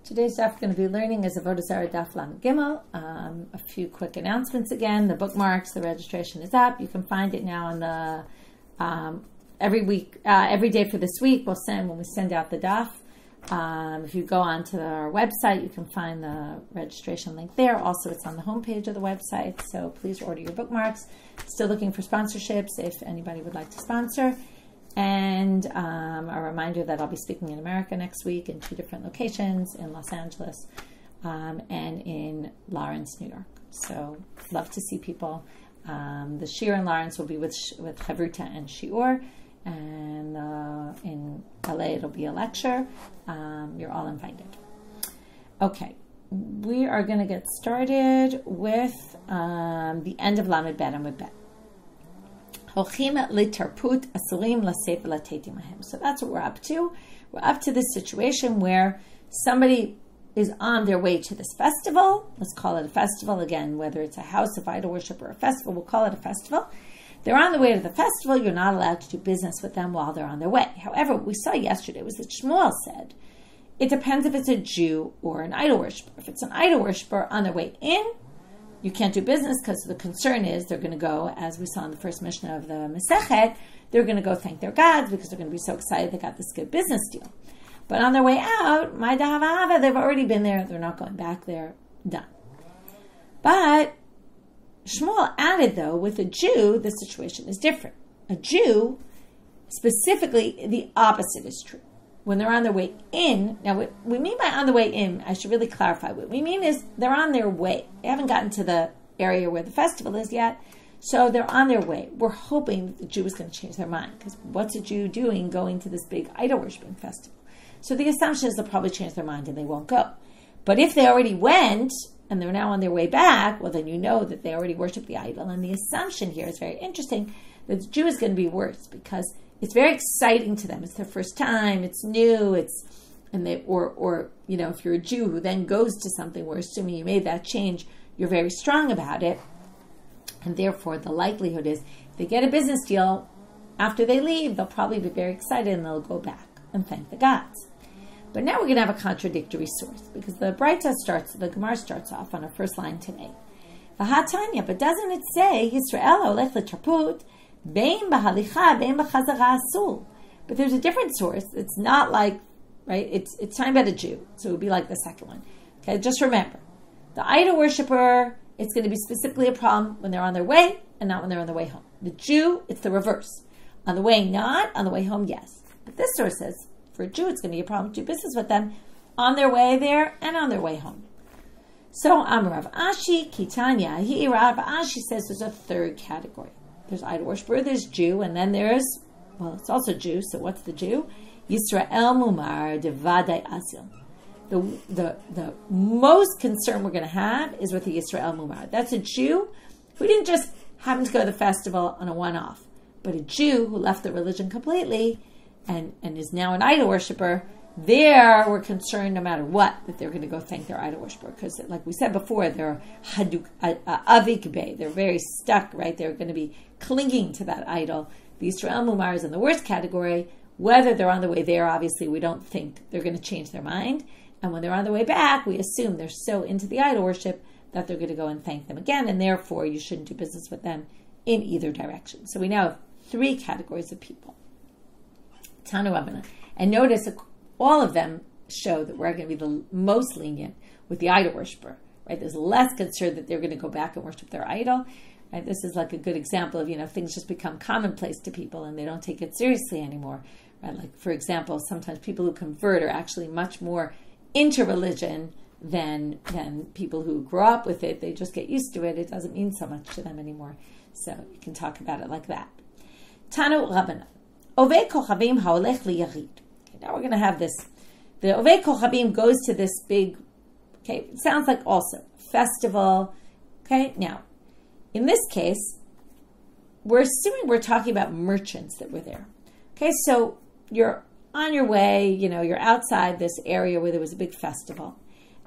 Today's daf we're going to be learning is Avodah Zarah Daf Lamed Gimel. A few quick announcements again. The bookmarks, the registration is up. You can find it now on the every day for this week. When we send out the daf. If you go onto our website, you can find the registration link there. Also, it's on the homepage of the website. So please order your bookmarks. Still looking for sponsorships if anybody would like to sponsor. And a reminder that I'll be speaking in America next week in 2 different locations, in Los Angeles and in Lawrence, New York. So love to see people. The Shiur in Lawrence will be with Chavruta and Shiur, and in LA it'll be a lecture. You're all invited. Okay, we are going to get started with the end of Lamed Bet Amud Bet. So that's what we're up to. We're up to this situation where somebody is on their way to this festival. Let's call it a festival again, whether it's a house of idol worship or a festival, we'll call it a festival. They're on the way to the festival. You're not allowed to do business with them while they're on their way. However, what we saw yesterday was that Shmuel said, it depends if it's a Jew or an idol worshiper. If it's an idol worshiper on their way in, you can't do business because the concern is they're going to go, as we saw in the first Mishnah of the Masechet, they're going to go thank their gods because they're going to be so excited they got this good business deal. But on their way out, my Dahava, they've already been there. They're not going back there. Done. But Shmuel added, though, with a Jew, the situation is different. A Jew, specifically, the opposite is true. When they're on their way in, now what we mean by on the way in, I should really clarify. What we mean is they're on their way. They haven't gotten to the area where the festival is yet, so they're on their way. We're hoping that the Jew is going to change their mind, because what's a Jew doing going to this big idol worshiping festival? So the assumption is they'll probably change their mind and they won't go. But if they already went and they're now on their way back, well, then you know that they already worship the idol. And the assumption here is very interesting that the Jew is going to be worse because it's very exciting to them. It's their first time. It's new. Or if you're a Jew who then goes to something where, assuming you made that change, you're very strong about it, and therefore the likelihood is if they get a business deal after they leave, they'll probably be very excited and they'll go back and thank the gods. But now we're going to have a contradictory source because the Gemara starts off on our first line today. V'hatanya, but doesn't it say Yisrael holech l'tarput? But there's a different source. It's not like, right? It's talking about a Jew, so it would be like the second one. Okay, just remember, the idol worshiper, it's going to be specifically a problem when they're on their way and not when they're on the way home. The Jew, it's the reverse. On the way, not. On the way home, yes. But this source says for a Jew, it's going to be a problem to do business with them on their way there and on their way home. So Rav Ashi Kitanya, Rav Ashi says there's a third category. There's idol worshiper, there's Jew, and then it's also Jew, so what's the Jew? Yisrael Mumar Devadai Asil. The most concern we're going to have is with the Yisrael Mumar. That's a Jew who didn't just happen to go to the festival on a one-off, but a Jew who left the religion completely and is now an idol worshiper. There, we're concerned no matter what that they're going to go thank their idol worshiper because, like we said before, they're avik bey. They're very stuck, right? They're going to be clinging to that idol. The Yisrael Mumar is in the worst category. Whether they're on the way there, obviously, we don't think they're going to change their mind. And when they're on the way back, we assume they're so into the idol worship that they're going to go and thank them again, and therefore you shouldn't do business with them in either direction. So we now have 3 categories of people. Tanu Rabbanan. And notice all of them show that we're going to be the most lenient with the idol worshiper, right? There's less concern that they're going to go back and worship their idol, right? This is like a good example of, things just become commonplace to people and they don't take it seriously anymore, right? Like, for example, sometimes people who convert are actually much more into religion than people who grow up with it. They just get used to it. It doesn't mean so much to them anymore. So you can talk about it like that. Tanu Rabbanan. Ovei Kochavim haolech liyarid. Now we're going to have this. The Ovei Kochavim goes to this big, it sounds like also festival. Okay, now, in this case, we're assuming we're talking about merchants that were there. Okay, so you're on your way, you're outside this area where there was a big festival.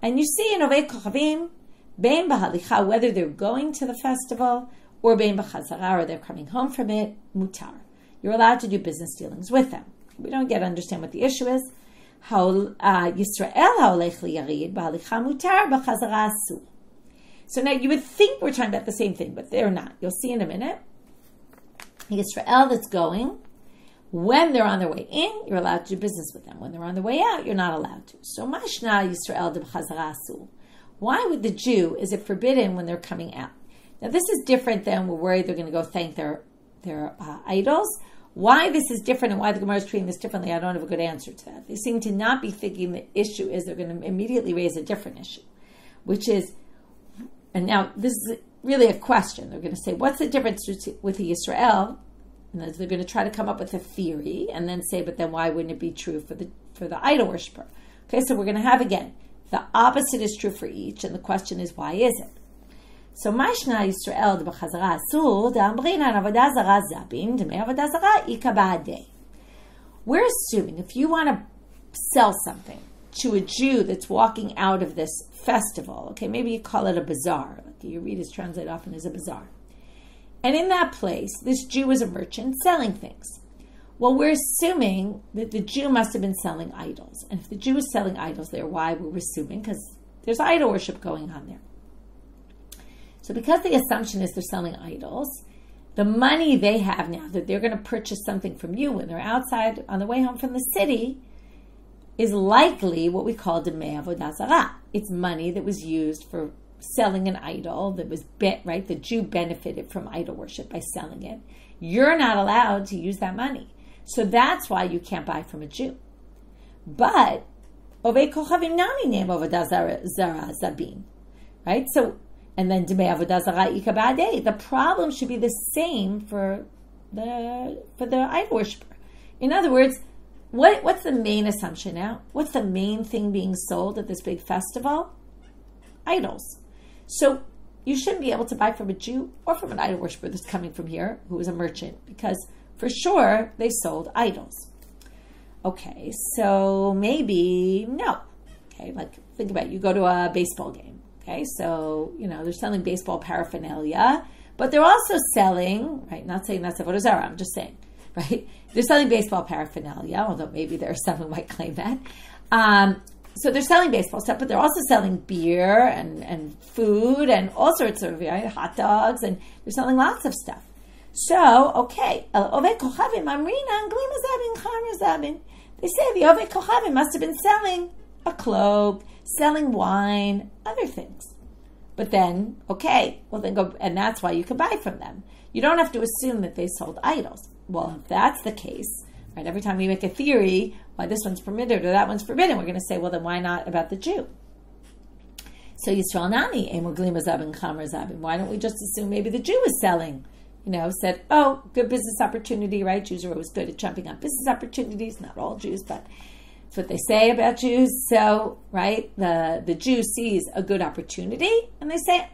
And you see in Ovei Kochavim, bein b'halicha, whether they're going to the festival or bein b'chazara, or they're coming home from it, mutar. You're allowed to do business dealings with them. We don't yet understand what the issue is. Yisrael ha'olech liyarid b'halicha mutar b'chazara asur. So now you would think we're talking about the same thing, but they're not. You'll see in a minute. Yisrael that's going, when they're on their way in, you're allowed to do business with them. When they're on their way out, you're not allowed to. So mashna Yisrael b'chazara asur. Why with the Jew is it forbidden when they're coming out? Now this is different than we're worried they're going to go thank their idols. Why this is different and why the Gemara is treating this differently, I don't have a good answer to that. They seem to not be thinking the issue is they're going to immediately raise a different issue, which is, and now this is really a question. They're going to say, what's the difference with the Yisrael? And they're going to try to come up with a theory and then say, but then why wouldn't it be true for the idol worshiper? Okay, so we're going to have again, the opposite is true for each, and the question is, why is it? So, Mashna Yisrael b'chazara asur d'amrinan avodah zara zabin d'mei avodah zara ika ba'adei. We're assuming if you want to sell something to a Jew that's walking out of this festival, okay, maybe you call it a bazaar. Like your readers translate often as a bazaar. And in that place, this Jew is a merchant selling things. Well, we're assuming that the Jew must have been selling idols. And if the Jew is selling idols there, why we're assuming? Because there's idol worship going on there. So because the assumption is they're selling idols, the money they have now that they're going to purchase something from you when they're outside on the way home from the city is likely what we call Demei Avodah Zarah. It's money that was used for selling an idol that was, right? The Jew benefited from idol worship by selling it. You're not allowed to use that money. So that's why you can't buy from a Jew. But Ovei Kochavim Nami Ne'em Avodah Zarah Zabin, right? So, and then Demei Avodah Zarah Ika Ba'adei. The problem should be the same for the idol worshiper. In other words, what's the main assumption now? What's the main thing being sold at this big festival? Idols. So you shouldn't be able to buy from a Jew or from an idol worshiper that's coming from here who is a merchant, because for sure they sold idols. Okay, so maybe no. Okay, like think about it. You go to a baseball game. Okay, so, they're selling baseball paraphernalia, but they're also selling, right, not saying that's Avodah Zarah, I'm just saying, right, they're selling baseball paraphernalia, although maybe there are some who might claim that. So they're selling baseball stuff, but they're also selling beer and food and all sorts of hot dogs, and they're selling lots of stuff. So, okay, they say the Ovei Kochavim must have been selling a cloak, selling wine, other things. But then, okay, well then go, and that's why you can buy from them. You don't have to assume that they sold idols. Well, if that's the case, right, every time we make a theory why this one's permitted or that one's forbidden, we're going to say, well then why not about the Jew? So Yisrael Nani, Emor Glima Zabin, Chamer Zabin. Why don't we just assume maybe the Jew was selling? Said, oh, good business opportunity, right? Jews are always good at jumping on business opportunities. Not all Jews, but that's what they say about Jews. So, right, the Jew sees a good opportunity and they say,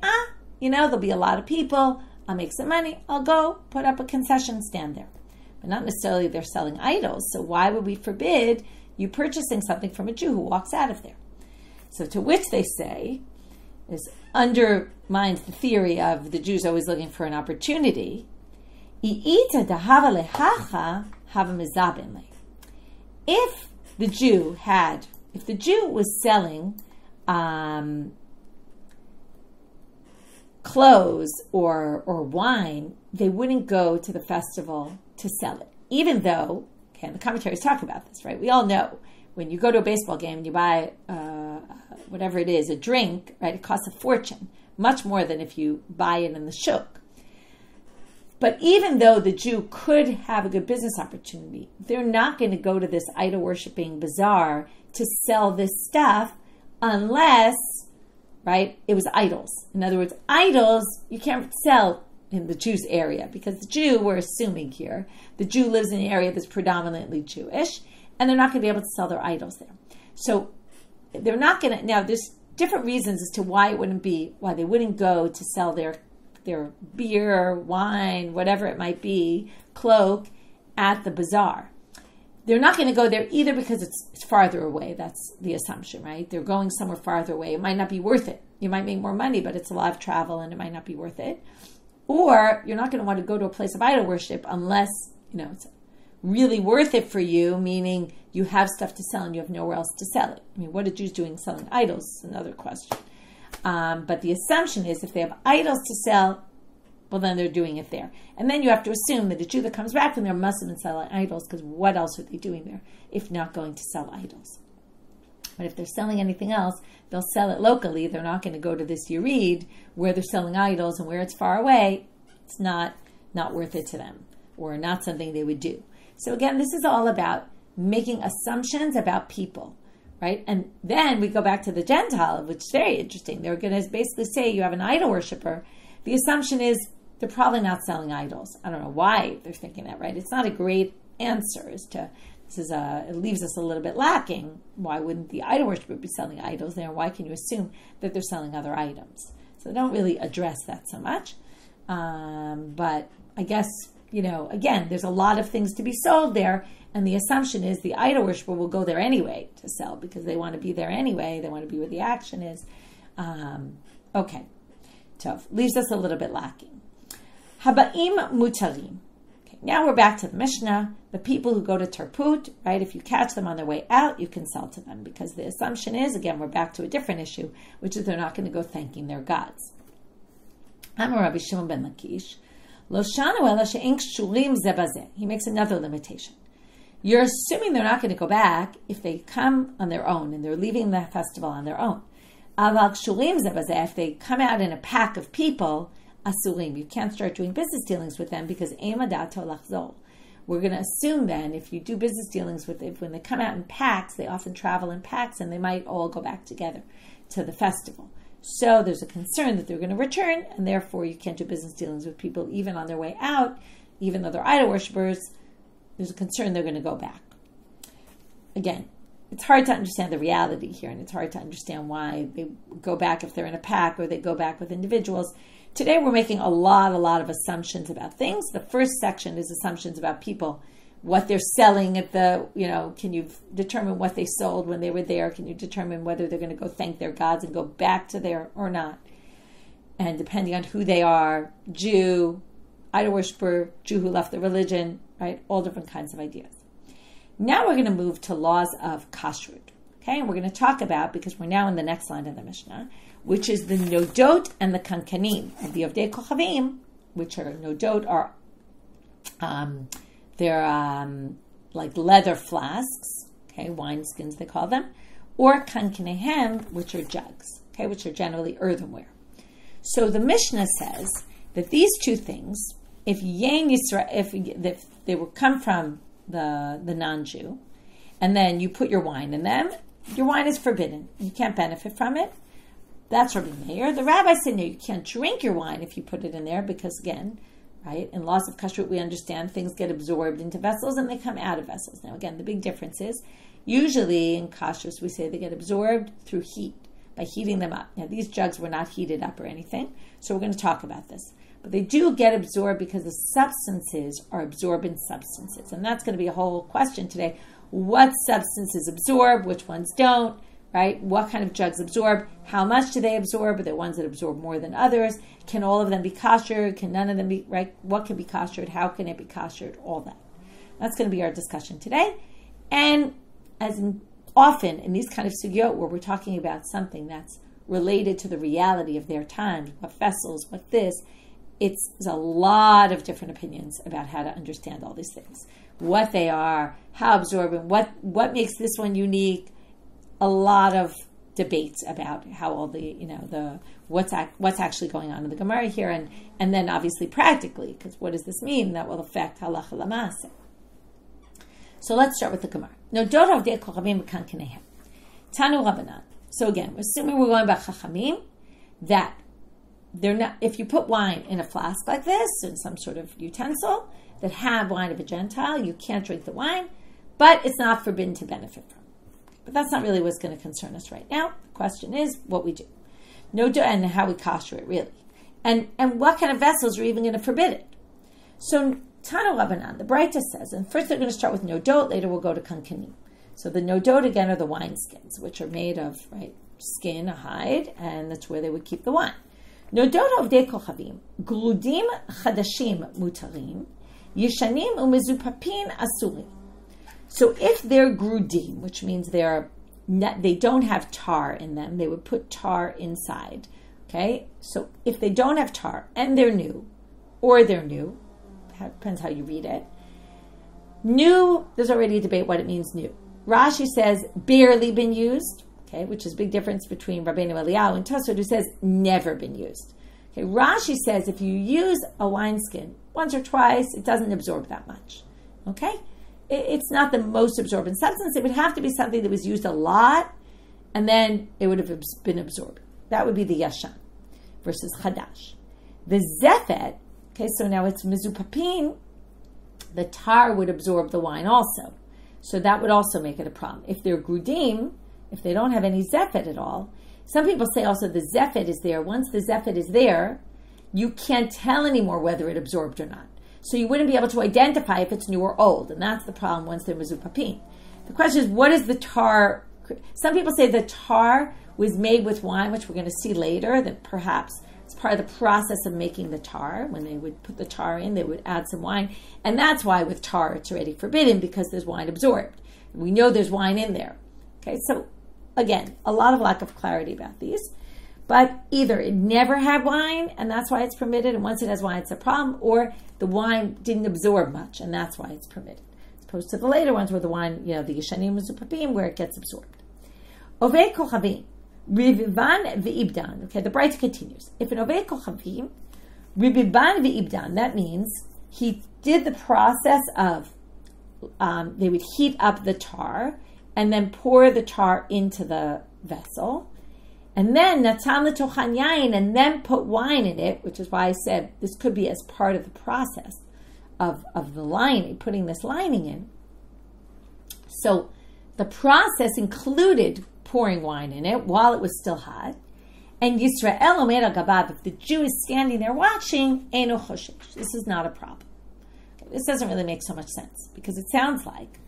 there'll be a lot of people. I'll make some money. I'll go put up a concession stand there. But not necessarily they're selling idols. So why would we forbid you purchasing something from a Jew who walks out of there? So to which they say is undermines the theory of the Jews always looking for an opportunity. If the Jew was selling clothes or wine, they wouldn't go to the festival to sell it. Even though, okay, the commentaries talk about this, right? We all know when you go to a baseball game and you buy whatever it is, a drink, right? It costs a fortune, much more than if you buy it in the shuk. But even though the Jew could have a good business opportunity, they're not going to go to this idol-worshipping bazaar to sell this stuff unless, right, it was idols. In other words, idols you can't sell in the Jew's area because the Jew, we're assuming here, the Jew lives in an area that's predominantly Jewish, and they're not going to be able to sell their idols there. So they're not going to, now there's different reasons as to why they wouldn't go to sell their beer, wine, whatever it might be, cloak at the bazaar. They're not going to go there either because it's farther away. That's the assumption, right? They're going somewhere farther away. It might not be worth it. You might make more money, but it's a lot of travel and it might not be worth it. Or you're not going to want to go to a place of idol worship unless, it's really worth it for you, meaning you have stuff to sell and you have nowhere else to sell it. I mean, what are Jews doing selling idols is another question. But the assumption is if they have idols to sell, well, then they're doing it there. And then you have to assume that a Jew that comes back from there must have been selling idols, because what else are they doing there if not going to sell idols? But if they're selling anything else, they'll sell it locally. They're not going to go to this Yerid where they're selling idols, and where it's far away, it's not worth it to them, or not something they would do. So again, this is all about making assumptions about people, right? And then we go back to the Gentile, which is very interesting. They're going to basically say you have an idol worshiper. The assumption is they're probably not selling idols. I don't know why they're thinking that, right? It's not a great answer as to, it leaves us a little bit lacking. Why wouldn't the idol worshiper be selling idols there? Why can you assume that they're selling other items? So they don't really address that so much. But I guess, again, there's a lot of things to be sold there. And the assumption is the idol worshiper will go there anyway to sell, because they want to be there anyway. They want to be where the action is. Okay. Tov. Leaves us a little bit lacking. Haba'im mutarim. Okay, now we're back to the Mishnah. The people who go to Tarput, right? If you catch them on their way out, you can sell to them, because the assumption is, again, we're back to a different issue, which is they're not going to go thanking their gods. Amar Rabbi Shimon ben Lakish, Lo shanu ela she'en kshurim ze bazeh. He makes another limitation. You're assuming they're not going to go back if they come on their own and they're leaving the festival on their own. Aval kshurim ze bazeh. If they come out in a pack of people, asurim, you can't start doing business dealings with them, because emadato lachzol. We're going to assume then, if you do business dealings with them, when they come out in packs, they often travel in packs, and they might all go back together to the festival. So there's a concern that they're going to return, and therefore you can't do business dealings with people even on their way out, even though they're idol worshippers. There's a concern they're going to go back. Again, it's hard to understand the reality here, and it's hard to understand why they go back if they're in a pack, or they go back with individuals. Today we're making a lot of assumptions about things. The first section is assumptions about people, what they're selling at the, can you determine what they sold when they were there? Can you determine whether they're going to go thank their gods and go back to there or not? And depending on who they are, Jew, idol worshiper, Jew who left the religion, right? All different kinds of ideas. Now we're going to move to laws of kashrut. Okay, and we're going to talk about, because we're now in the next line of the Mishnah, which is the nodot and the kankanim of the Ovdei Kochavim, which are nodot are they're like leather flasks, okay, wine skins they call them, or kankanehem, which are jugs, okay, which are generally earthenware. So the Mishnah says that these two things, if they will come from the non-Jew, and then you put your wine in them, your wine is forbidden. You can't benefit from it. That's Rabbi Meir. The rabbis say no, you can't drink your wine if you put it in there, because again, right, in laws of kashrut we understand things get absorbed into vessels and they come out of vessels. Now again, the big difference is usually in kashrut we say they get absorbed through heat, by heating them up. Now these jugs were not heated up or anything, so we're going to talk about this. But they do get absorbed because the substances are absorbent substances. And that's going to be a whole question today. What substances absorb, which ones don't, right? What kind of jugs absorb? How much do they absorb? Are there ones that absorb more than others? Can all of them be kosher? Can none of them be, right? What can be koshered? How can it be koshered? All that. That's going to be our discussion today. And as often in these kind of sugyot where we're talking about something that's related to the reality of their times, what vessels, what this, it's a lot of different opinions about how to understand all these things. What they are, how absorbent, what makes this one unique. A lot of debates about how all the what's actually going on in the Gemara here, and then obviously practically, because what does this mean? That will affect halacha l'maaseh. So let's start with the Gemara. Nodot Ovdei Kochavim v'kankanehem. Tanu Rabbanan. So again, assuming we're going by Chachamim, that they're not. If you put wine in a flask like this, in some sort of utensil that have wine of a Gentile, you can't drink the wine, but it's not forbidden to benefit from. But that's not really what's going to concern us right now. The question is what we do. Nodot and how we kosher it, really. And what kind of vessels are even going to forbid it. So Tanu Rabbanan, the Breita says, and first they're going to start with nodot, later we'll go to kankanim. So the nodot again are the wine skins, which are made of, right, skin, a hide, and that's where they would keep the wine. Nodot Ovdei Kochavim, gludim chadashim mutarim, Yishanim umezupapin asuri. So if they're grudim, which means they don't have tar in them, they would put tar inside. Okay, so if they don't have tar and they're new, depends how you read it. New, there's already a debate what it means new. Rashi says barely been used, okay, which is a big difference between Rabbeinu Eliyahu and Tosfot, who says never been used. Okay, Rashi says if you use a wineskin once or twice, it doesn't absorb that much. Okay, it's not the most absorbent substance. It would have to be something that was used a lot, and then it would have been absorbed. That would be the Yashan versus Chadash. The Zefet, okay, so now it's Mezupapin, the tar would absorb the wine also. So that would also make it a problem. If they're Grudim, if they don't have any Zefet at all, some people say also the Zefet is there. Once the Zefet is there, you can't tell anymore whether it absorbed or not. So you wouldn't be able to identify if it's new or old, and that's the problem once they're Mezupapin. The question is, what is the tar? Some people say the tar was made with wine, which we're going to see later, that perhaps it's part of the process of making the tar. When they would put the tar in, they would add some wine. And that's why with tar it's already forbidden, because there's wine absorbed. We know there's wine in there. Okay, so again, a lot of lack of clarity about these. But either it never had wine, and that's why it's permitted, and once it has wine, it's a problem, or the wine didn't absorb much, and that's why it's permitted. As opposed to the later ones where the wine, the Yishanim Mezupapim, where it gets absorbed. Ovei Kochavim. Ribiban v'ibdan. Okay, the Braita continues. If an Ovei Kochavim, Ribiban v'ibdan, that means he did the process of, they would heat up the tar and then pour the tar into the vessel, and then natam l'tochan yain, and then put wine in it, which is why I said this could be as part of the process of the lining, putting this lining in. So the process included pouring wine in it while it was still hot. And Yisrael omer al gabav, if the Jew is standing there watching, eino choshesh. This is not a problem. Okay, this doesn't really make so much sense, because it sounds like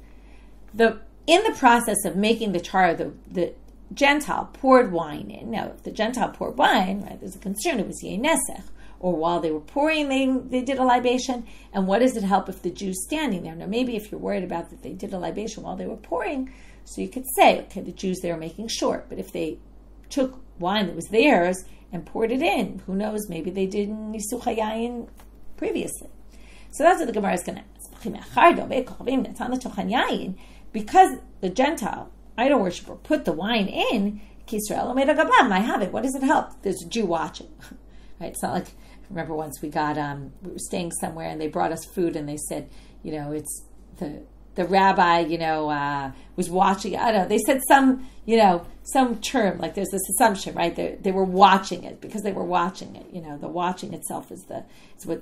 in the process of making the tar, the Gentile poured wine in. Now, if the Gentile poured wine, right, there's a concern, it was yeh nesech, or while they were pouring, they did a libation. And what does it help if the Jew's standing there? Now, maybe if you're worried about that they did a libation while they were pouring, so you could say, okay, the Jews there are making short. But if they took wine that was theirs and poured it in, who knows, maybe they did Nisuch HaYayin previously. So that's what the Gemara is going to ask. Because the Gentile idol worshiper put the wine in, what does it help? There's a Jew watching. Right? It's not like, remember once we were staying somewhere and they brought us food and they said, it's the rabbi, was watching. I don't know. They said some term, like there's this assumption, right? They were watching it because they were watching it. The watching itself is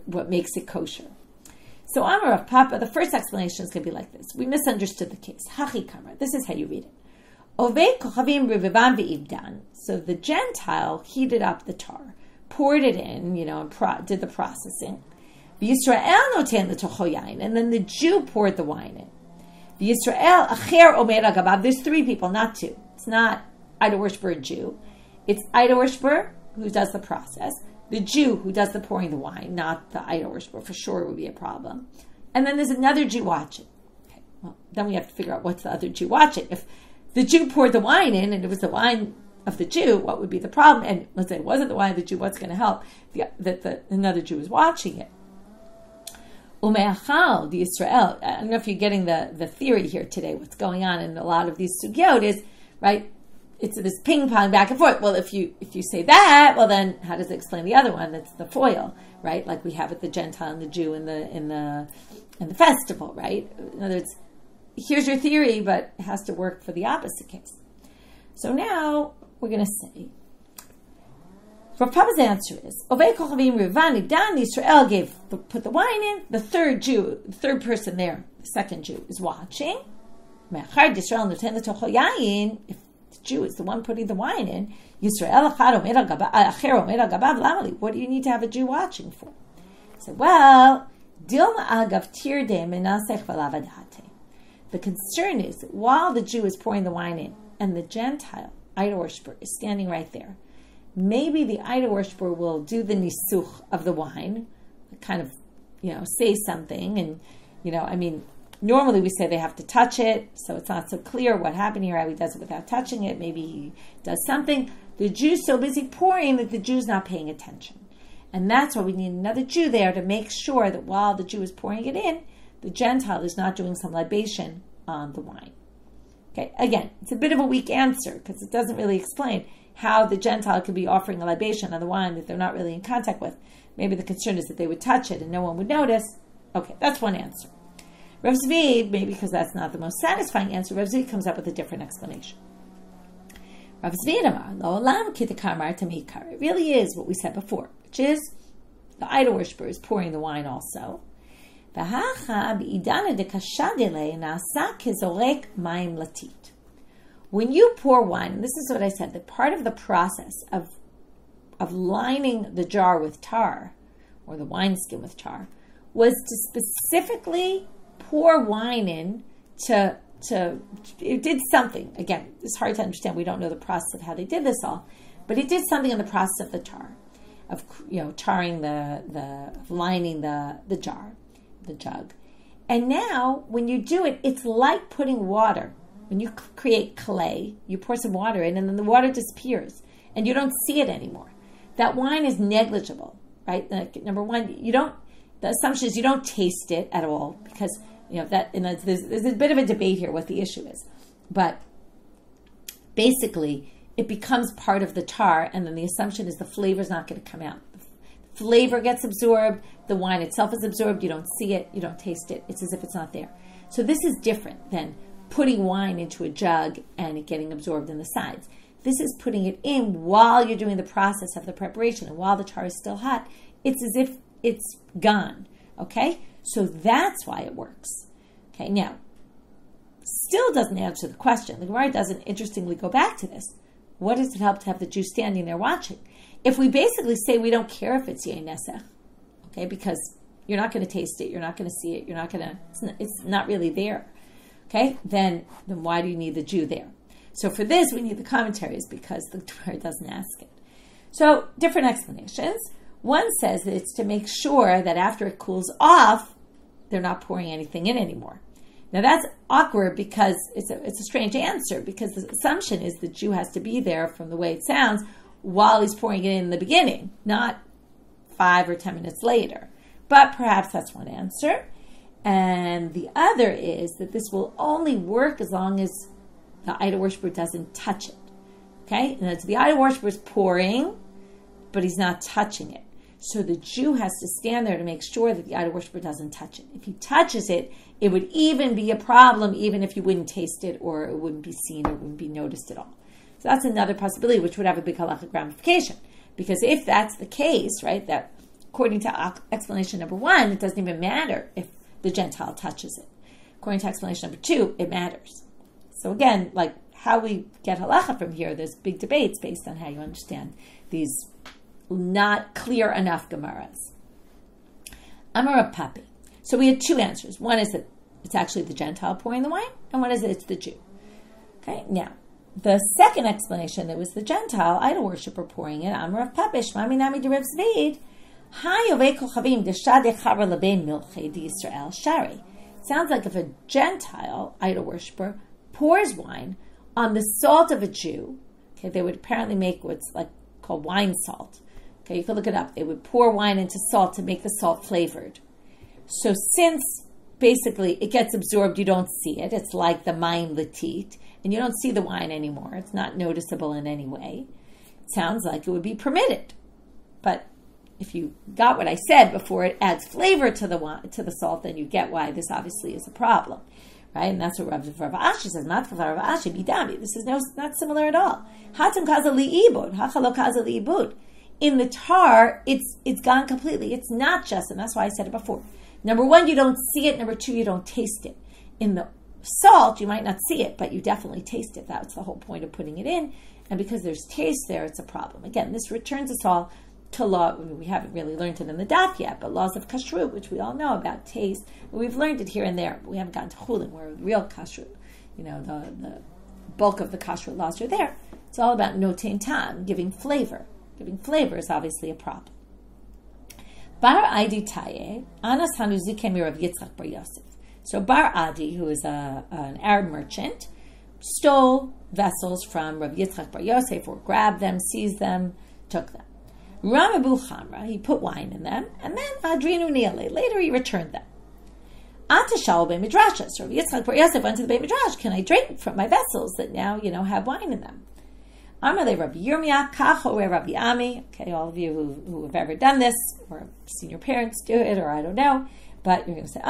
what makes it kosher. So Amar of Papa, the first explanation is going to be like this. We misunderstood the case. Hachi kamar. This is how you read it. Ovei kochavim rivivan ve'ibdan. So the Gentile heated up the tar, poured it in, and did the processing. Yisrael noten l'tocho yain, and then the Jew poured the wine in. Yisrael acher omer agabav. There's three people, not two. It's not idol worshiper and Jew. It's idol worshiper who does the process, the Jew who does the pouring the wine, not the idol worshiper. For sure, it would be a problem. And then there's another Jew watching. Okay, well, then we have to figure out what's the other Jew watching. If the Jew poured the wine in, and it was the wine of the Jew, what would be the problem? And let's say it wasn't the wine of the Jew, what's going to help? That another Jew is watching it. Umeachal, the Israel. I don't know if you're getting the theory here today. What's going on in a lot of these sugyot is, right, it's this ping pong back and forth. Well, if you say that, well then how does it explain the other one? That's the foil, right? Like we have with the Gentile and the Jew in the festival, right? In other words, here's your theory, but it has to work for the opposite case. So now we're going to say, Rav Papa's answer is, Ovei kochavim rivani dan, Yisrael put the wine in, the third Jew, the third person there, the second Jew, is watching. If the Jew is the one putting the wine in, Yisrael what do you need to have a Jew watching for? He said, well, the concern is that while the Jew is pouring the wine in, and the Gentile idol worshiper is standing right there, maybe the idol worshiper will do the nisuch of the wine, kind of say something, and, normally we say they have to touch it, so it's not so clear what happened here, how he does it without touching it. Maybe he does something. The Jew's so busy pouring that the Jew's not paying attention. And that's why we need another Jew there to make sure that while the Jew is pouring it in, the Gentile is not doing some libation on the wine. Okay, again, it's a bit of a weak answer because it doesn't really explain how the Gentile could be offering a libation on the wine that they're not really in contact with. Maybe the concern is that they would touch it and no one would notice. Okay, that's one answer. Rav Zvi, maybe because that's not the most satisfying answer, Rav Zvi comes up with a different explanation. Rav Zvi Amar, Lo Olam Kitakamar Tamikar. It really is what we said before, which is the idol worshiper is pouring the wine also. When you pour wine, and this is what I said, that part of the process of lining the jar with tar, or the wineskin with tar, was to specifically pour wine in it did something. Again, it's hard to understand. We don't know the process of how they did this all, but it did something in the process of the tar, of tarring lining the jar, the jug. And now, when you do it, it's like putting water. When you create clay, you pour some water in, and then the water disappears, and you don't see it anymore. That wine is negligible, right? Number one, the assumption is you don't taste it at all, because there's a bit of a debate here what the issue is. But basically, it becomes part of the tar, and then the assumption is the flavor is not going to come out. The flavor gets absorbed, the wine itself is absorbed, you don't see it, you don't taste it, it's as if it's not there. So this is different than putting wine into a jug and it getting absorbed in the sides. This is putting it in while you're doing the process of the preparation, and while the tar is still hot, it's as if it's gone, okay? So that's why it works. Okay, now, still doesn't answer the question. The Gemara doesn't interestingly go back to this. What does it help to have the Jew standing there watching? If we basically say we don't care if it's Yain Nesach, okay, because you're not going to taste it, you're not going to see it, it's not really there, okay, then why do you need the Jew there? So for this, we need the commentaries because the Gemara doesn't ask it. So, different explanations. One says that it's to make sure that after it cools off, they're not pouring anything in anymore. Now that's awkward because it's a strange answer, because the assumption is the Jew has to be there, from the way it sounds, while he's pouring it in the beginning, not 5 or 10 minutes later. But perhaps that's one answer. And the other is that this will only work as long as the idol worshiper doesn't touch it. Okay? And that's the idol worshiper is pouring, but he's not touching it. So the Jew has to stand there to make sure that the idol worshiper doesn't touch it. If he touches it, it would even be a problem, even if you wouldn't taste it, or it wouldn't be seen, or it wouldn't be noticed at all. So that's another possibility, which would have a big halachic ramification. Because if that's the case, right, that according to explanation number 1, it doesn't even matter if the Gentile touches it. According to explanation number 2, it matters. So again, like how we get halacha from here, there's big debates based on how you understand these not clear enough Gemaras. Amar Papi. So we had 2 answers. One is that it's actually the Gentile pouring the wine, and one is that it's the Jew. Okay, now, the second explanation that was the Gentile idol worshiper pouring it, Amar Papi, Shmami Nami de Rav Zvid, Hayove Kochavim Deshad Echaber Lebein Milchei Di Yisrael Shari. Sounds like if a Gentile idol worshiper pours wine on the salt of a Jew, okay, they would apparently make what's like called wine salt. Okay, you can look it up. They would pour wine into salt to make the salt flavored. So since basically it gets absorbed, you don't see it. It's like the mayim latit, and you don't see the wine anymore. It's not noticeable in any way. It sounds like it would be permitted. But if you got what I said before, it adds flavor to the salt, then you get why this obviously is a problem. Right? And that's what Rav Ashi says. Not Rav Ashi, bidami. This is not similar at all. Hatam kaza li'ibud. Hachalo kaza li'ibud. In the tar, it's gone completely. It's not just, and that's why I said it before. Number 1, you don't see it. Number 2, you don't taste it. In the salt, you might not see it, but you definitely taste it. That's the whole point of putting it in. And because there's taste there, it's a problem. Again, this returns us all to law. We haven't really learned it in the daf yet, but laws of kashrut, which we all know about taste. We've learned it here and there, but we haven't gotten to chulin, where real kashrut, the bulk of the kashrut laws are there. It's all about notein tam, giving flavor. Giving flavor is obviously a problem. Bar Adi Taye, Anas Hanuzikem Rav Yitzchak Bar Yosef. So Bar Adi, who is an Arab merchant, stole vessels from Rav Yitzchak Bar Yosef, or grabbed them, seized them, took them. Ramabu Chamra, he put wine in them, and then Adrinu Niale, later he returned them. Atashal Beit Midrash, so Rav Yitzchak Bar Yosef went to the Beit Midrash, can I drink from my vessels that now, have wine in them? Amalei Rabbi Yirmiyah, Kacho Rabbi Ami. Okay, all of you who have ever done this, or seen your parents do it, or I don't know, but you're going to say,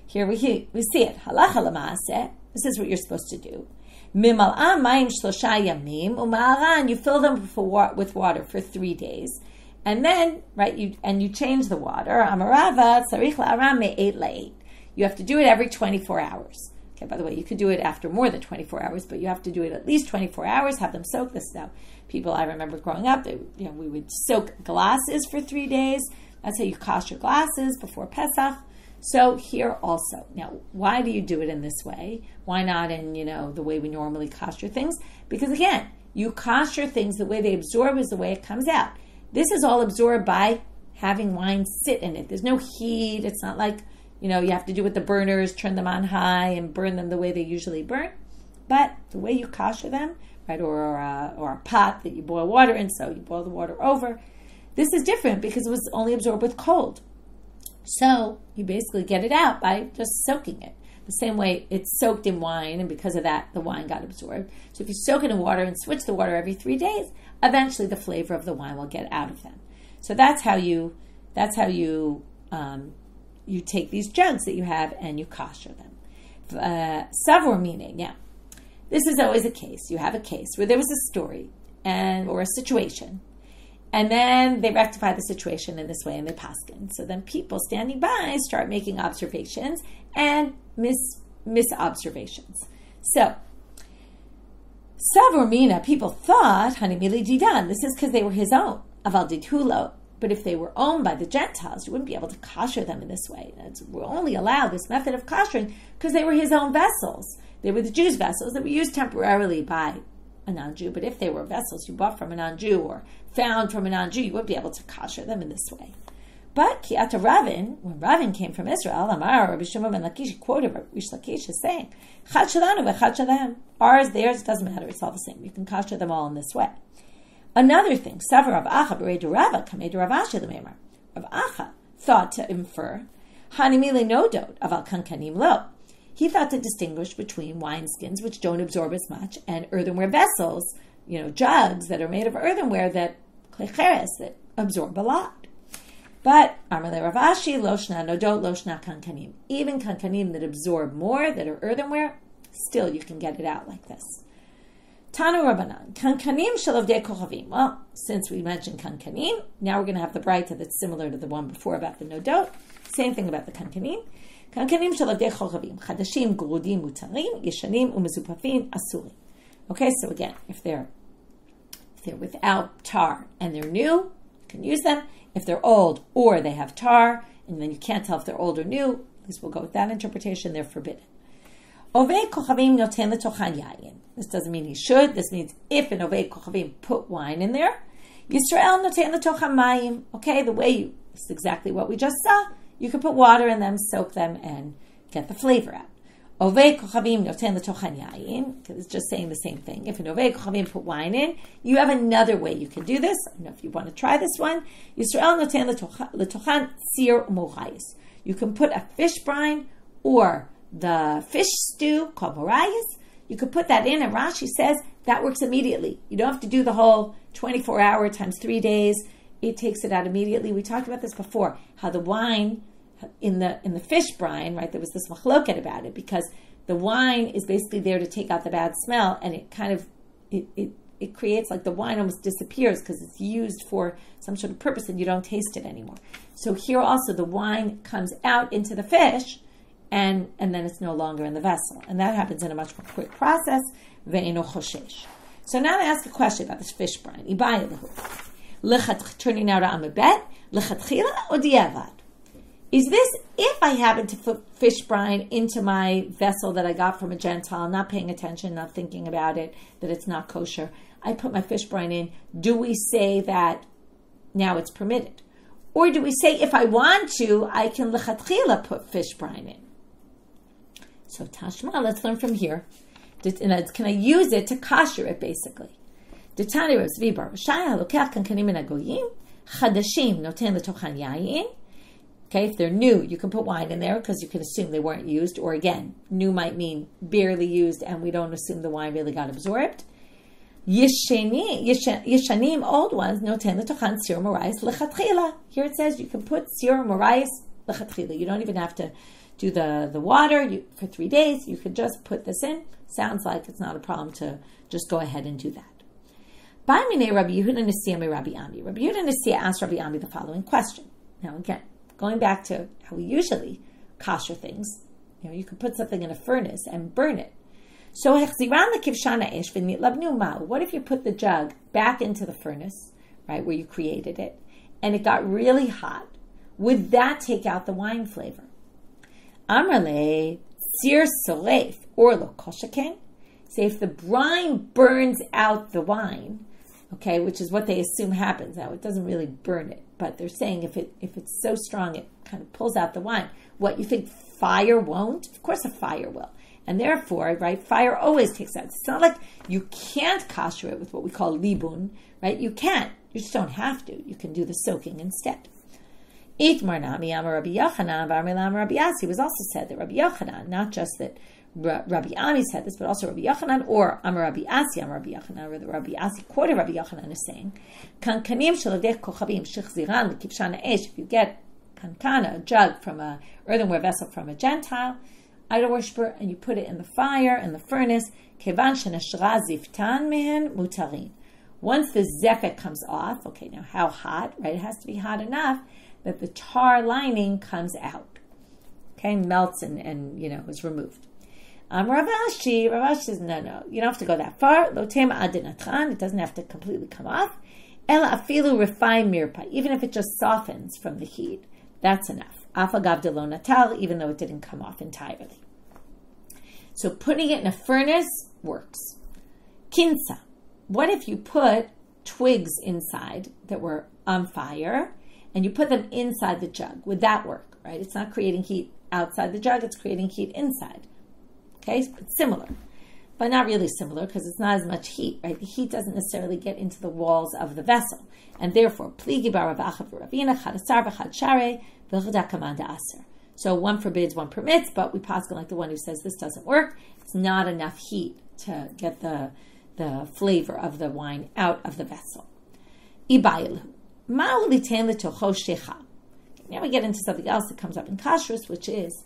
here we see it. Halacha l'maaseh. This is what you're supposed to do. Mimal'ah mayim shlosha yamim u'ma'aran. You fill them with water for 3 days, and then you change the water. Amarava tzarich la'aram me'eit la'eit. You have to do it every 24 hours. Okay, by the way, you could do it after more than 24 hours, but you have to do it at least 24 hours, have them soak this stuff. People I remember growing up, we would soak glasses for 3 days. That's how you kosher glasses before Pesach. So here also. Now, why do you do it in this way? Why not in, the way we normally kosher things? Because again, you kosher things, the way they absorb is the way it comes out. This is all absorbed by having wine sit in it. There's no heat. It's not like, you have to do with the burners, turn them on high and burn them the way they usually burn. But the way you kosher them, right, or a pot that you boil water in, so you boil the water over, this is different because it was only absorbed with cold. So you basically get it out by just soaking it. The same way it's soaked in wine, and because of that, the wine got absorbed. So if you soak it in water and switch the water every 3 days, eventually the flavor of the wine will get out of them. So that's how you take these jugs that you have and you kosher them. Savor meaning, now, this is always a case. You have a case where there was a story or a situation, and then they rectify the situation in this way and they paskin. So then people standing by start making observations and misobservations. So, Savor mina, people thought, Hanimili Didan, this is because they were his own. Aval Didhulo. But if they were owned by the Gentiles, you wouldn't be able to kosher them in this way. We're only allowed this method of koshering because they were his own vessels. They were the Jews' vessels that were used temporarily by a non-Jew. But if they were vessels you bought from a non-Jew or found from a non-Jew, you wouldn't be able to kosher them in this way. But Kiata Ravin, when Ravin came from Israel, Amar Rabbi Shimon ben Lakish quoted Rabbi Lakish as saying, Chad shalanu v'chad shalahem. Ours, theirs, it doesn't matter. It's all the same. You can kosher them all in this way. Another thing, Savar Rav Acha b'rei Rava kamei Rav Ashi l'meimar. Rav Acha thought to infer, Hanimile no dot aval kankanim lo. He thought to distinguish between wineskins, which don't absorb as much, and earthenware vessels, jugs that are made of earthenware that klecheres that absorb a lot. But Amarle Rav Ashi loshna nodot loshna kankanim. Even kankanim that absorb more, that are earthenware, still you can get it out like this. Tanu Rabbanan, kankanim shalavdei kochavim. Well, since we mentioned kankanim, now we're going to have the braita that's similar to the one before about the nodot. Same thing about the kankanim. Kankanim shalavdei kochavim. Chadashim gurudim mutarim, yeshanim umezupafin asurim. Okay, so again, if they're without tar and they're new, you can use them. If they're old or they have tar, and then you can't tell if they're old or new, at least we'll go with that interpretation, they're forbidden. Ovei kochavim noten letochan yayin. This doesn't mean he should. This means if an ovei kochavim put wine in there, Yisrael noten letochan mayim. Okay, this is exactly what we just saw. You can put water in them, soak them, and get the flavor out. Ovei kochavim noten letochan yayin, because it's just saying the same thing. If an ovei kochavim put wine in, you have another way you can do this. I don't know if you want to try this one. Yisrael noten letochan sir u'mochayis. You can put a fish brine or the fish stew called morayis. You could put that in, and Rashi says that works immediately. You don't have to do the whole 24-hour times 3 days. It takes it out immediately. We talked about this before, how the wine in the fish brine, right, there was this machloket about it, because the wine is basically there to take out the bad smell, and it kind of, it creates like the wine almost disappears because it's used for some sort of purpose and you don't taste it anymore. So here also the wine comes out into the fish, and then it's no longer in the vessel. And that happens in a much more quick process. Ve'eno choshesh. So now I ask a question about this fish brine. Turning now to Amabet, lechatchila or diavad? Is this, if I happen to put fish brine into my vessel that I got from a Gentile, not paying attention, not thinking about it, that it's not kosher, I put my fish brine in, do we say that now it's permitted? Or do we say, if I want to, I can lechatchila put fish brine in? So Tashma, let's learn from here. Can I use it to kosher it, basically? Detani Rav Zvi bar Shaya halokach kankanim min hagoyim chadashim noten letochan yayin. Okay, if they're new, you can put wine in there because you can assume they weren't used. Or again, new might mean barely used, and we don't assume the wine really got absorbed. Yishanim, old ones, noten letochan sir morayis lechatchila. Here it says you can put sir morayis lechatchila. You don't even have to do the water for 3 days. You could just put this in. Sounds like it's not a problem to just go ahead and do that. Rabbi Yehuda Nesiya Rabbi Ami. Rabbi Yehuda Nesiya asked Rabbi Ami the following question. Now again, going back to how we usually kosher things, you could put something in a furnace and burn it. So what if you put the jug back into the furnace, right, where you created it, and it got really hot? Would that take out the wine flavor? Amrale sir soleif or lo koshaken. Say if the brine burns out the wine, okay, which is what they assume happens. Now it doesn't really burn it, but they're saying if it's so strong it kind of pulls out the wine. What, you think fire won't? Of course a fire will. And therefore, right, fire always takes out. It's not like you can't kosher it with what we call libun, right? You can't. You just don't have to. You can do the soaking instead. Itmar nami amar Rabbi Yochanan v'amar Rabbi Asi was also said that Rabbi Yochanan, not just that Rabbi Ami said this, but also Rabbi Yochanan, or Amar Rabbi Asi, Amar Rabbi Yochanan, or the Rabbi Asi quoted Rabbi Yochanan is saying, Kankanim shaladech kochavim shechziran l'kipshan esh. If you get kankana, a jug from a earthenware vessel from a Gentile idol worshiper, and you put it in the fire, in the furnace, kevan shenashra ziftan mehen mutarin. Once the zefek comes off, okay, now how hot, right? It has to be hot enough that the tar lining comes out, okay, melts and is removed. Rav Ashi says, no, you don't have to go that far. Lotem adinatran, it doesn't have to completely come off. Ela afilu refined mirpa, even if it just softens from the heat, that's enough. Afagav de lo natal, even though it didn't come off entirely. So putting it in a furnace works. Kinsa, what if you put twigs inside that were on fire and you put them inside the jug? Would that work, right? It's not creating heat outside the jug, it's creating heat inside. Okay, it's similar, but not really similar because it's not as much heat, right? The heat doesn't necessarily get into the walls of the vessel, and therefore, pligi bar Rav Acha v'Ravina chad asar v'chad share v'chad kamanda aser. So one forbids, one permits, but we pass like the one who says this doesn't work. It's not enough heat to get the flavor of the wine out of the vessel. Ibayilu ma'u litain letocho shecha. Now we get into something else that comes up in kashrus, which is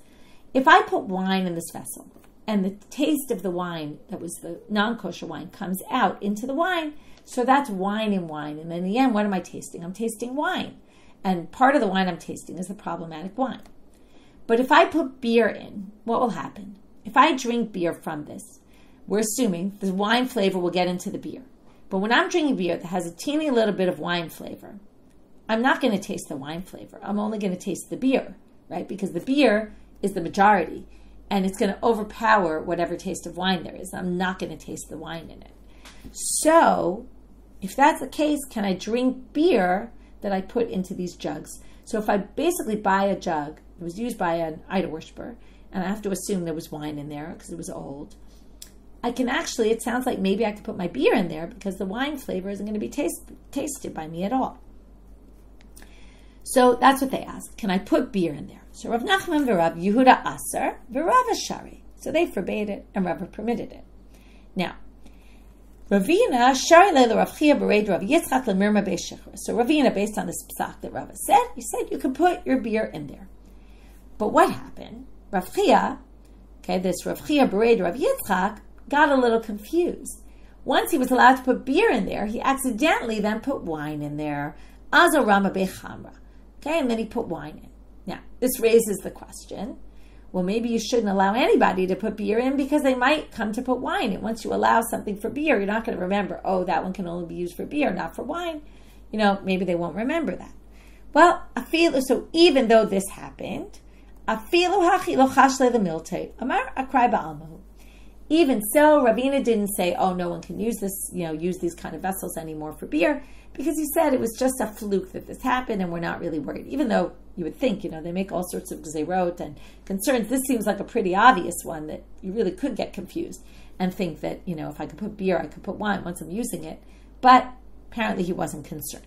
if I put wine in this vessel, and the taste of the wine, that was the non-kosher wine, comes out into the wine, so that's wine in wine. And in the end, what am I tasting? I'm tasting wine. And part of the wine I'm tasting is the problematic wine. But if I put beer in, what will happen? If I drink beer from this, we're assuming the wine flavor will get into the beer. But when I'm drinking beer that has a teeny little bit of wine flavor, I'm not going to taste the wine flavor. I'm only going to taste the beer, right? Because the beer is the majority. And it's going to overpower whatever taste of wine there is. I'm not going to taste the wine in it. So, if that's the case, can I drink beer that I put into these jugs? So if I basically buy a jug, it was used by an idol worshiper, and I have to assume there was wine in there because it was old, I can actually, it sounds like maybe I could put my beer in there because the wine flavor isn't going to be tasted by me at all. So that's what they asked. Can I put beer in there? So Rav Nachman v'Rav Yehuda Aser v'Rav Ashari. So they forbade it and Rav permitted it. Now, Ravina Shari Leila Rav Chia Bereid Rav Yitzchak Lemirma Beishichra. So Ravina, based on this psak that Rav said, he said you can put your beer in there. But what happened? Rav Chia, this Rav Chia Bereid Rav Yitzchak, got a little confused. Once he was allowed to put beer in there, he accidentally then put wine in there. Azo Rama Bechamra. And then he put wine in. Now, this raises the question, well, maybe you shouldn't allow anybody to put beer in because they might come to put wine in. Once you allow something for beer, you're not going to remember, oh, that one can only be used for beer, not for wine. Maybe they won't remember that. Well, so even though this happened, even so, Ravina didn't say, oh, no one can use this, use these kind of vessels anymore for beer. because he said it was just a fluke that this happened and we're not really worried. Even though you would think, they make all sorts of gzeirot and concerns. This seems like a pretty obvious one that you really could get confused and think that, if I could put beer, I could put wine once I'm using it. But apparently he wasn't concerned.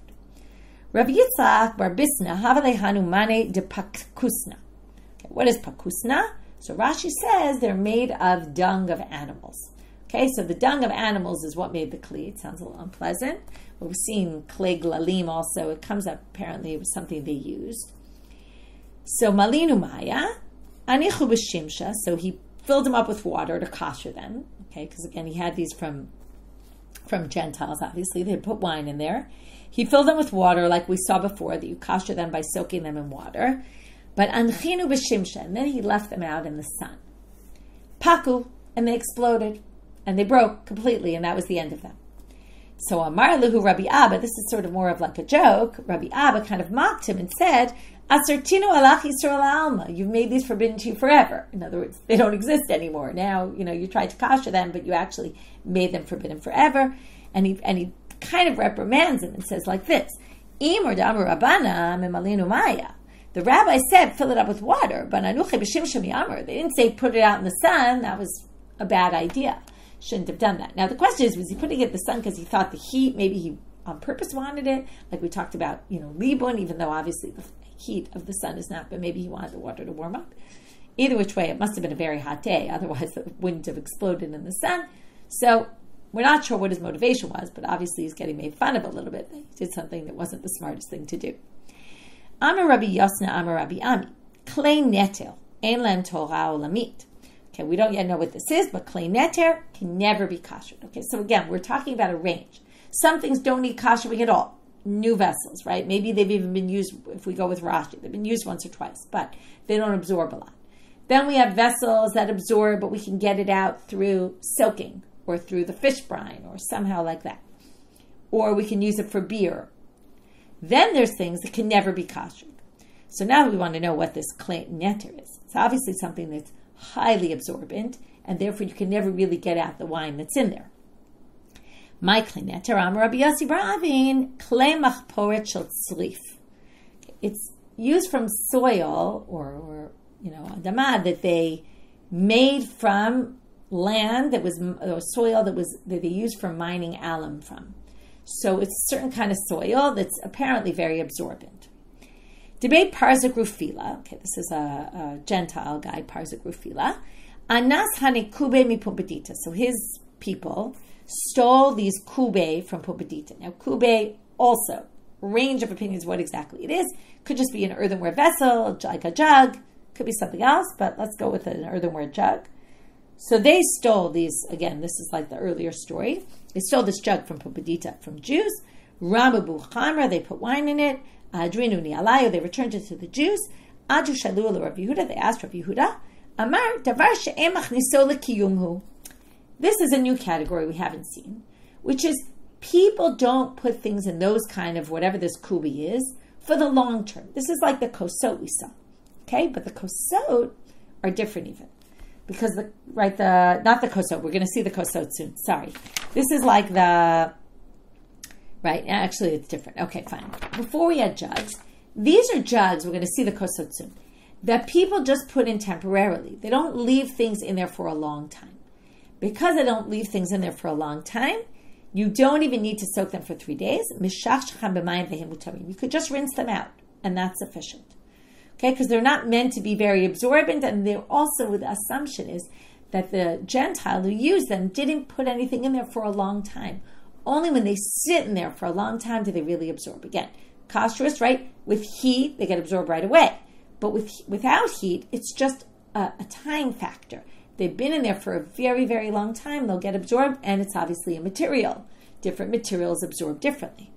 Rav Yitzchak bar Bisna havale hanumane de pakusna. Okay, what is pakusna? So Rashi says they're made of dung of animals. Okay, so the dung of animals is what made the kli. It sounds a little unpleasant. But we've seen clay glalim also. It comes up, apparently it was something they used. So malinu maya, anichu b'shimsha. So he filled them up with water to kosher them. Okay, because again, he had these from Gentiles, obviously. They put wine in there. He filled them with water, like we saw before, that you kosher them by soaking them in water. But anchinu b'shimsha, and then he left them out in the sun. Paku, and they exploded. And they broke completely, and that was the end of them. So Amar Lehu Rabbi Abba, this is sort of more of like a joke. Rabbi Abba kind of mocked him and said, Asertinu alach Yisrael alma. You've made these forbidden to you forever. In other words, they don't exist anymore. Now, you tried to kosher them, but you actually made them forbidden forever. And he kind of reprimands him and says like this, Imor Damar Rabbana memalinu maya. The rabbi said, fill it up with water, but anuche b'shimsha mi'amar. They didn't say put it out in the sun. That was a bad idea. Shouldn't have done that. Now the question is, was he putting it in the sun because he thought the heat, maybe he on purpose wanted it, like we talked about, libun, even though obviously the heat of the sun is not, but maybe he wanted the water to warm up. Either which way, it must have been a very hot day, otherwise it wouldn't have exploded in the sun. So we're not sure what his motivation was, but obviously he's getting made fun of a little bit. He did something that wasn't the smartest thing to do. Amar Rabbi Yosna, Amar Rabbi Ami, Klei netel, ein lem Torah olamit. Okay, we don't yet know what this is, but klei neter can never be kosher. Okay, so again, we're talking about a range. Some things don't need koshering at all. New vessels, right? Maybe they've even been used, if we go with Rashi, they've been used once or twice, but they don't absorb a lot. Then we have vessels that absorb, but we can get it out through soaking or through the fish brine or somehow like that. Or we can use it for beer. Then there's things that can never be kosher. So now we want to know what this klei neter is. It's obviously something that's highly absorbent, and therefore you can never really get out the wine that's in there. My klei neter, Amar Rabbi Yossi bar Avin, klei machporet shel tzrif. It's used from soil or adamah that they made from land that was, or soil that they used for mining alum from. So it's a certain kind of soil that's apparently very absorbent. Debate Parzik Rufila. Okay, this is a Gentile guy, Parzik Rufila. Anas hane kube mi pumbedita. So his people stole these kube from pumbedita. Now kube also, range of opinions what exactly it is. Could just be an earthenware vessel, like a jug. Could be something else, but let's go with an earthenware jug. So they stole these, again, this is like the earlier story. They stole this jug from pumbedita, from Jews. Ramabu chamra, they put wine in it. Adrinu ni'alayu, they returned it to the Jews. Adu shalu el Rav Yehuda, they asked Rav Yehuda, Amar davar she'em machniso lekiyumhu. This is a new category we haven't seen, which is people don't put things in those kind of whatever this kubi is for the long term. This is like the kosot we saw, okay? But the kosot are different even. Because not the kosot, we're going to see the kosot soon, sorry. This is like right, actually it's different. Okay, fine. Before we had jugs, these are jugs, we're going to see the kosot soon, that people just put in temporarily. They don't leave things in there for a long time. Because they don't leave things in there for a long time, you don't even need to soak them for 3 days. You could just rinse them out, and that's sufficient. Okay, because they're not meant to be very absorbent, and they're also, the assumption is that the Gentile who used them didn't put anything in there for a long time. Only when they sit in there for a long time do they really absorb. Again, kosherous, right? With heat, they get absorbed right away. But without heat, it's just a time factor. They've been in there for a very, very long time, they'll get absorbed, and it's obviously a material. Different materials absorb differently.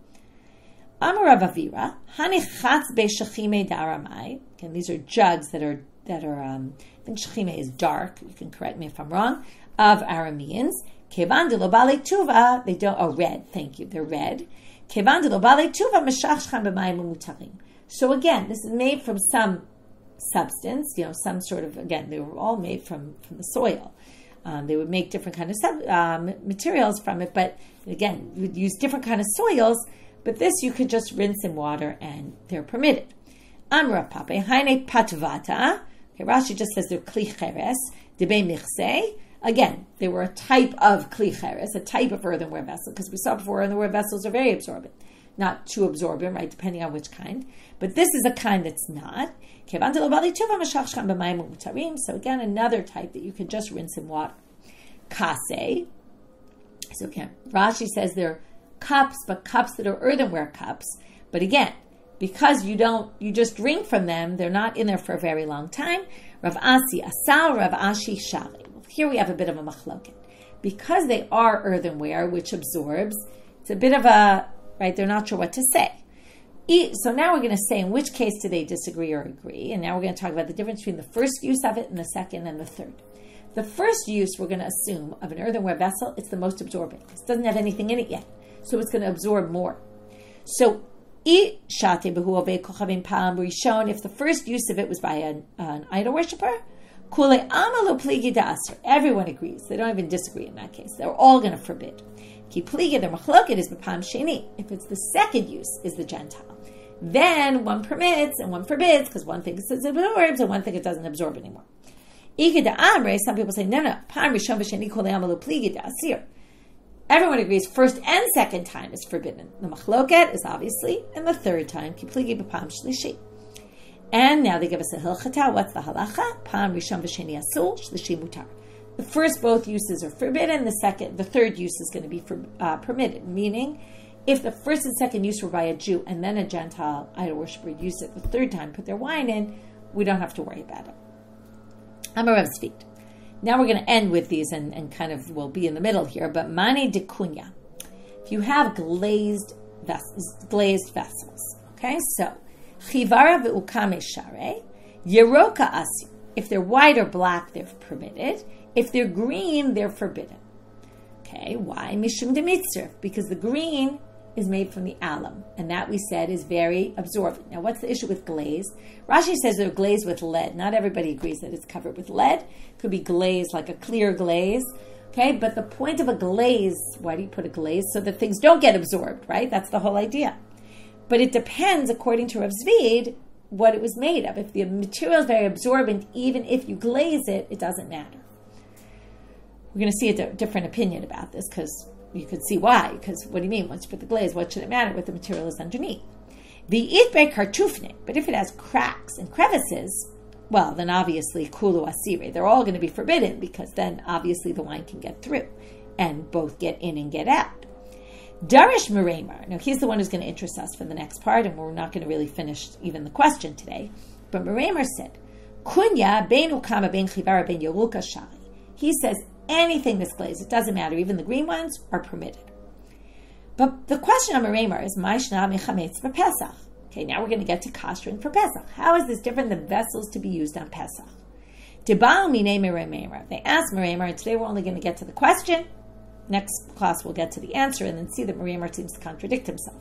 Amar Rav Avira, hanichatz be'shachime daramai. Again, these are jugs that are. I think shachime is dark. You can correct me if I'm wrong. Of Arameans, kevan de lo bale tuva. They don't. Oh, red. Thank you. They're red. Kevan de lo bale tuva meshachchan b'mayim umutarim. So again, this is made from some substance. Some sort of. Again, they were all made from the soil. They would make different kind of materials from it, but again, you would use different kind of soils. But this you could just rinse in water and they're permitted. Amra pape, haine patvata. Okay, Rashi just says they're kli cheres, debe michse. Again, they were a type of kli cheres, a type of earthenware vessel, because we saw before earthenware vessels are very absorbent. Not too absorbent, right, depending on which kind. But this is a kind that's not. So again, another type that you can just rinse in water. Kase. So again, Rashi says they're cups, but cups that are earthenware cups. But again, because you just drink from them, they're not in there for a very long time. Rav Asi asal, Rav Ashi shali. Here we have a bit of a machloket. Because they are earthenware, which absorbs, it's a bit of a, right, they're not sure what to say. So now we're going to say in which case do they disagree or agree. And now we're going to talk about the difference between the first use of it and the second and the third. The first use we're going to assume of an earthenware vessel, it's the most absorbent. It doesn't have anything in it yet. So it's going to absorb more. So if the first use of it was by an idol worshiper, everyone agrees. They don't even disagree in that case. They're all going to forbid. Their machloket is b'pam sheni. If it's the second use is the Gentile, then one permits and one forbids because one thinks it absorbs and one thinks it doesn't absorb anymore. Some people say no. Everyone agrees first and second time is forbidden. The machloket is obviously, and the third time, and now they give us a hilchata. What's the halacha? Pam rishon v'sheni asul, shlishi mutar. The first both uses are forbidden. The third use is going to be permitted. Meaning, if the first and second use were by a Jew and then a Gentile idol worshiper used it the third time, put their wine in, we don't have to worry about it. Amarev's feet. Now we're going to end with these and kind of we'll be in the middle here. But mane de kunya. If you have glazed vessels, okay, so chivara ve'ukame share, yeroka asir. If they're white or black, they're permitted. If they're green, they're forbidden. Okay, why? Mishum de mitzvah, because the green is made from the alum, and that we said is very absorbent. Now, what's the issue with glaze? Rashi says they're glazed with lead. Not everybody agrees that it's covered with lead. It could be glazed like a clear glaze. Okay, but the point of a glaze, why do you put a glaze? So that things don't get absorbed, right? That's the whole idea. But it depends, according to Rav Zvid, what it was made of. If the material is very absorbent, even if you glaze it, it doesn't matter. We're going to see a different opinion about this because you could see why. Because what do you mean? Once you put the glaze, what should it matter what the material is underneath? The itbe kartufne, but if it has cracks and crevices, well, then obviously kulu asire. They're all going to be forbidden because then obviously the wine can get through and both get in and get out. Darish Meremar. Now he's the one who's going to interest us for the next part, and we're not going to really finish even the question today. But Meremar said, Kunya ben ukama ben chivara ben yeruka shari. He says anything that's glazed, it doesn't matter, even the green ones are permitted. But the question on Meremar is, Maishna mechametz for Pesach. Okay, now we're going to get to kosher for Pesach. How is this different than vessels to be used on Pesach? Debal mine Meremar. They asked Meremar, and today we're only going to get to the question. Next class we'll get to the answer and then see that Meremar seems to contradict himself.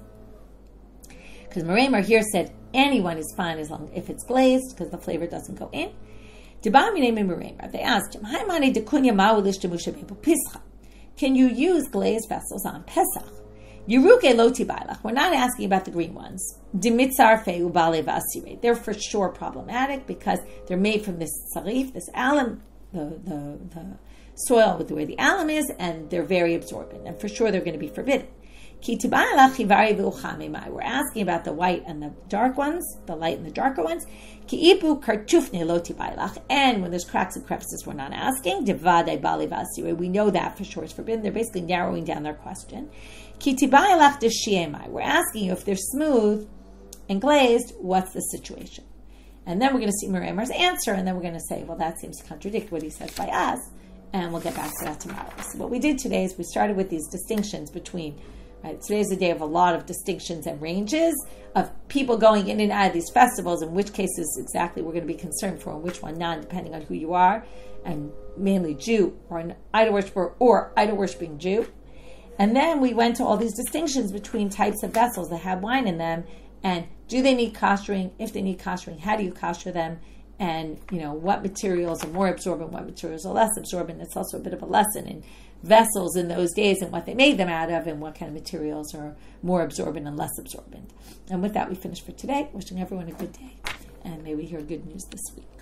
Because Meremar here said anyone is fine as long if it's glazed because the flavor doesn't go in. They asked him, can you use glazed vessels on Pesach? We're not asking about the green ones. They're for sure problematic because they're made from this sarif, this alum, the soil with where the alum is, and they're very absorbent, and for sure they're going to be forbidden. We're asking about the white and the dark ones, the light and the darker ones. And when there's cracks and crevices, we're not asking. We know that for sure is forbidden. They're basically narrowing down their question. We're asking you if they're smooth and glazed, what's the situation? And then we're going to see Meremar's answer, and then we're going to say, well, that seems to contradict what he says by us, and we'll get back to that tomorrow. So what we did today is we started with these distinctions between, right, today's a day of a lot of distinctions and ranges of people going in and out of these festivals, in which cases exactly we're going to be concerned for, and which one not, depending on who you are, and mainly Jew, or an idol worshiper, or idol worshipping Jew. And then we went to all these distinctions between types of vessels that have wine in them, and do they need koshering? If they need koshering, how do you kosher them? and what materials are more absorbent, what materials are less absorbent. It's also a bit of a lesson in vessels in those days and what they made them out of and what kind of materials are more absorbent and less absorbent. And with that, we finish for today. Wishing everyone a good day, and may we hear good news this week.